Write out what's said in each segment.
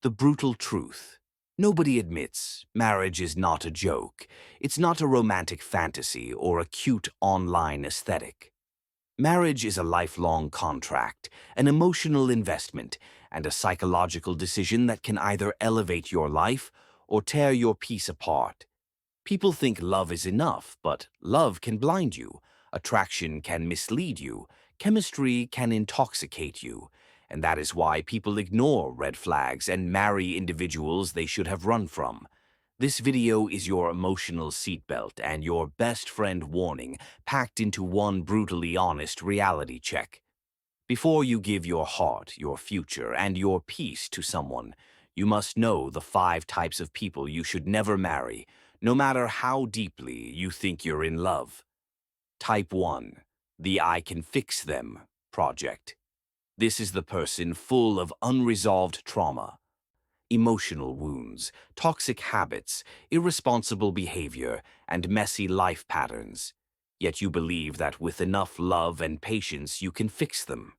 The brutal truth. Nobody admits marriage is not a joke. It's not a romantic fantasy or a cute online aesthetic. Marriage is a lifelong contract, an emotional investment, and a psychological decision that can either elevate your life or tear your peace apart. People think love is enough, but love can blind you. Attraction can mislead you. Chemistry can intoxicate you. And that is why people ignore red flags and marry individuals they should have run from. This video is your emotional seatbelt and your best friend warning packed into one brutally honest reality check. Before you give your heart, your future, and your peace to someone, you must know the 5 types of people you should never marry, no matter how deeply you think you're in love. Type 1. The I can fix them project. This is the person full of unresolved trauma, emotional wounds, toxic habits, irresponsible behavior, and messy life patterns. Yet you believe that with enough love and patience you can fix them.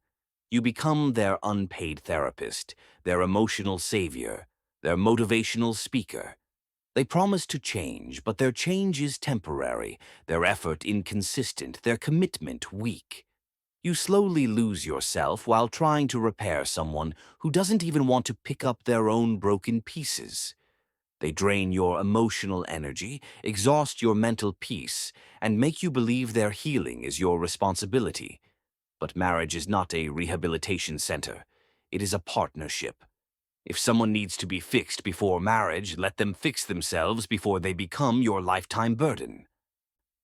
You become their unpaid therapist, their emotional savior, their motivational speaker. They promise to change, but their change is temporary, their effort inconsistent, their commitment weak. You slowly lose yourself while trying to repair someone who doesn't even want to pick up their own broken pieces. They drain your emotional energy, exhaust your mental peace, and make you believe their healing is your responsibility. But marriage is not a rehabilitation center. It is a partnership. If someone needs to be fixed before marriage, let them fix themselves before they become your lifetime burden.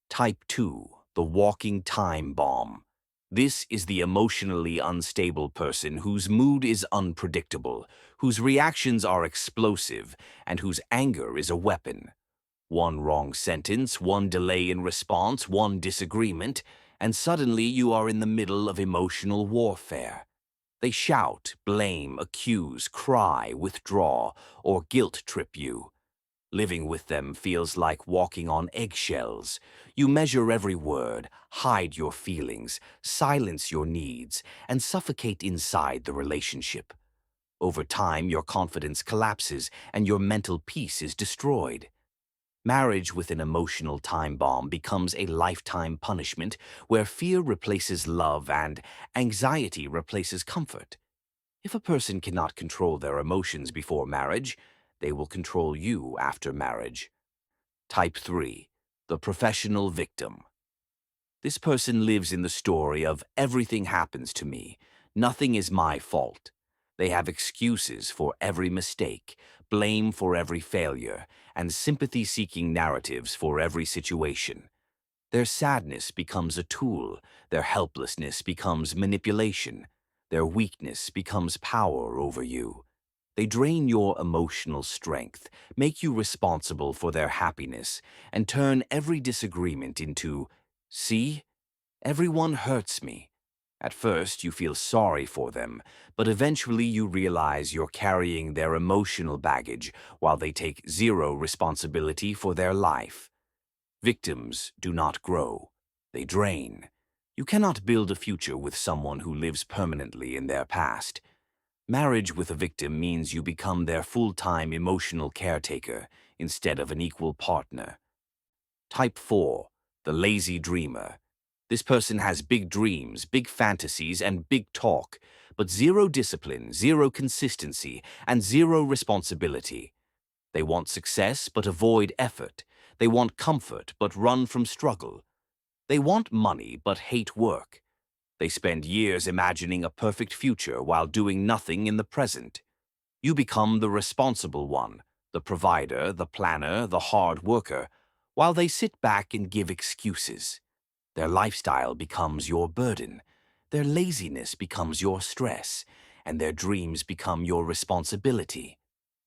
Type 2. The walking time bomb. This is the emotionally unstable person whose mood is unpredictable, whose reactions are explosive, and whose anger is a weapon. One wrong sentence, one delay in response, one disagreement, and suddenly you are in the middle of emotional warfare. They shout, blame, accuse, cry, withdraw, or guilt trip you. Living with them feels like walking on eggshells. You measure every word, hide your feelings, silence your needs, and suffocate inside the relationship. Over time, your confidence collapses and your mental peace is destroyed. Marriage with an emotional time bomb becomes a lifetime punishment where fear replaces love and anxiety replaces comfort. If a person cannot control their emotions before marriage, they will control you after marriage. Type 3. The professional victim. This person lives in the story of everything happens to me, nothing is my fault. They have excuses for every mistake, blame for every failure, and sympathy-seeking narratives for every situation. Their sadness becomes a tool, their helplessness becomes manipulation, their weakness becomes power over you. They drain your emotional strength, make you responsible for their happiness, and turn every disagreement into, "See? Everyone hurts me." At first, you feel sorry for them, but eventually you realize you're carrying their emotional baggage while they take zero responsibility for their life. Victims do not grow. They drain. You cannot build a future with someone who lives permanently in their past. Marriage with a victim means you become their full-time emotional caretaker instead of an equal partner. Type 4. The lazy dreamer. This person has big dreams, big fantasies, and big talk, but zero discipline, zero consistency, and zero responsibility. They want success but avoid effort. They want comfort but run from struggle. They want money but hate work. They spend years imagining a perfect future while doing nothing in the present. You become the responsible one, the provider, the planner, the hard worker, while they sit back and give excuses. Their lifestyle becomes your burden. Their laziness becomes your stress, and their dreams become your responsibility.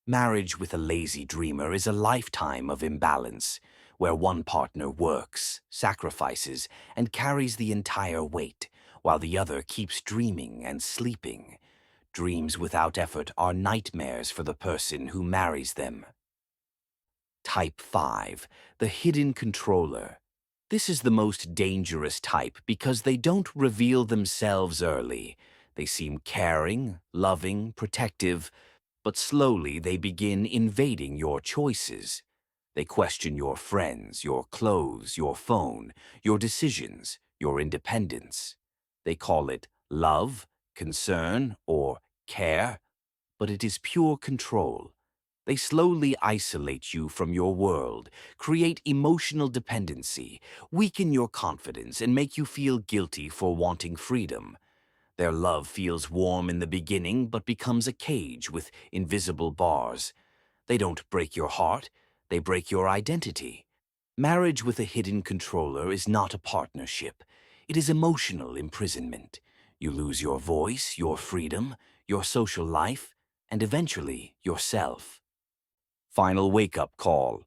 Marriage with a lazy dreamer is a lifetime of imbalance, where one partner works, sacrifices, and carries the entire weight, while the other keeps dreaming and sleeping. Dreams without effort are nightmares for the person who marries them. Type 5. The hidden controller. This is the most dangerous type because they don't reveal themselves early. They seem caring, loving, protective, but slowly they begin invading your choices. They question your friends, your clothes, your phone, your decisions, your independence. They call it love, concern, or care, but it is pure control. They slowly isolate you from your world, create emotional dependency, weaken your confidence, and make you feel guilty for wanting freedom. Their love feels warm in the beginning but becomes a cage with invisible bars. They don't break your heart, they break your identity. Marriage with a hidden controller is not a partnership. It is emotional imprisonment. You lose your voice, your freedom, your social life, and eventually yourself. Final wake-up call.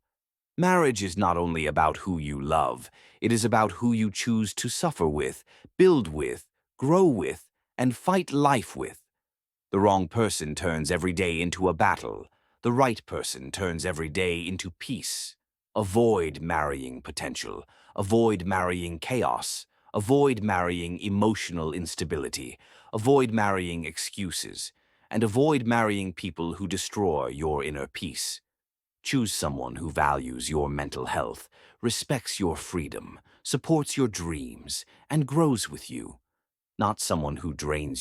Marriage is not only about who you love, it is about who you choose to suffer with, grow with, and fight life with. The wrong person turns every day into a battle. The right person turns every day into peace. Avoid marrying potential. Avoid marrying chaos. Avoid marrying emotional instability. Avoid marrying excuses. And avoid marrying people who destroy your inner peace. Choose someone who values your mental health, respects your freedom, supports your dreams, and grows with you, not someone who drains